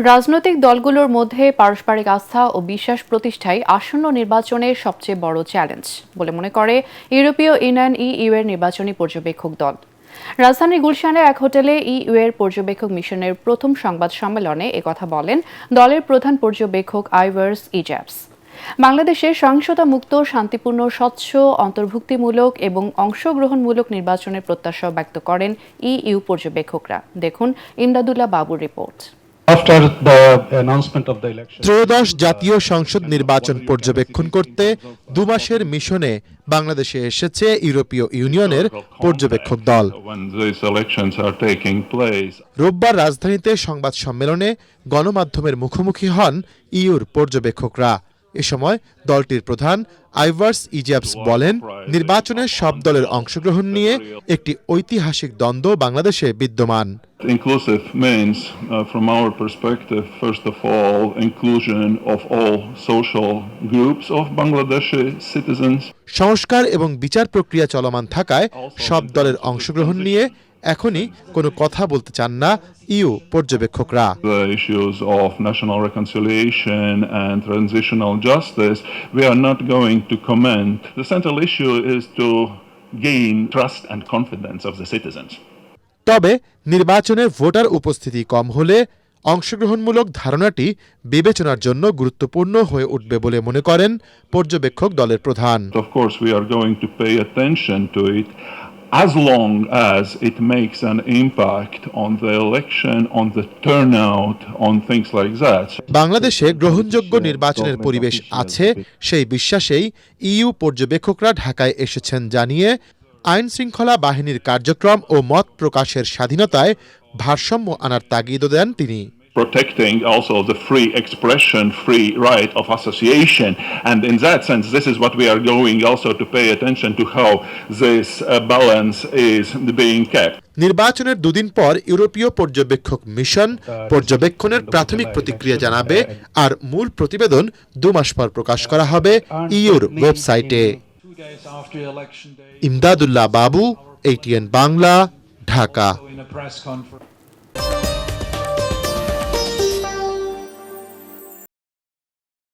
রাজনৈতিক দলগুলোর মধ্যে পারস্পরিক আস্থা ও বিশ্বাস প্রতিষ্ঠাই আসন্ন নির্বাচনের সবচেয়ে বড় চ্যালেঞ্জ বলে মনে করে ইউরোপীয় ইউনিয়ন ইইউ এর নির্বাচনী পর্যবেক্ষক দল। রাজধানীর গুলশানে এক হোটেলে ইইউ এর পর্যবেক্ষক মিশনের প্রথম সংবাদ সম্মেলনে একথা বলেন দলের প্রধান পর্যবেক্ষক আইভার্স ইজ্যাপস। বাংলাদেশে সহিংসতা মুক্ত, শান্তিপূর্ণ, স্বচ্ছ, অন্তর্ভুক্তিমূলক এবং অংশগ্রহণমূলক নির্বাচনের প্রত্যাশা ব্যক্ত করেন ইইউ পর্যবেক্ষকরা। দেখুন ইমদাদুল্লাহ বাবুর রিপোর্ট। ত্রয়োদশ জাতীয় সংসদ নির্বাচন পর্যবেক্ষণ করতে 2 মাসের মিশনে বাংলাদেশে এসেছে ইউরোপীয় ইউনিয়নের পর্যবেক্ষক দল। রোববার রাজধানীতে সংবাদ সম্মেলনে গণমাধ্যমের মুখোমুখি হন ইউর পর্যবেক্ষকরা। এ সময় দলটির প্রধান আইভার্স ইজ্যাপস বলেন, নির্বাচনে সব দলের অংশগ্রহণ নিয়ে একটি ঐতিহাসিক দ্বন্দ্ব বাংলাদেশে বিদ্যমান। Inclusive means, from our perspective, first of all, inclusion of all social groups of Bangladeshi citizens. সংস্কার এবং বিচার প্রক্রিয়া চলমান থাকায় সব দলের অংশগ্রহণ নিয়ে এখনই কোনো কথা বলতে চান না you পর্যবেক্ষকরা। The issues of national reconciliation and transitional justice, we are not going to comment. The central issue is to gain trust and confidence of the citizens. তবে নির্বাচনে ভোটার উপস্থিতি কম হলে অংশগ্রহণমূলক ধারণাটি বিবেচনার জন্য গুরুত্বপূর্ণ হয়ে উঠবে বলে মনে করেন পর্যবেক্ষক দলের প্রধান। Of course, we are going to pay attention to it as long as it makes an impact on the election, on the turnout, on things like that. বাংলাদেশে গ্রহণযোগ্য নির্বাচনের পরিবেশ আছে সেই বিশ্বাসেই ইইউ পর্যবেক্ষকরা ঢাকায় এসেছেন জানিয়ে আইন শৃঙ্খলা বাহিনীর কার্যক্রম ও মত প্রকাশের স্বাধীনতায় ভারসাম্য আনার তাগিদও দেন তিনি। Protecting also the free expression, free right of association, and in that sense this is what we are going also to pay attention to how this balance is being kept. নির্বাচনের 2 দিন পর ইউরোপীয় পর্যবেক্ষক মিশন পর্যবেক্ষণের প্রাথমিক প্রতিক্রিয়া জানাবে, আর মূল প্রতিবেদন 2 মাস পর প্রকাশ করা হবে ইইউর ওয়েবসাইটে। ইমদাদুল্লাহ বাবু, ATN বাংলা, ঢাকা।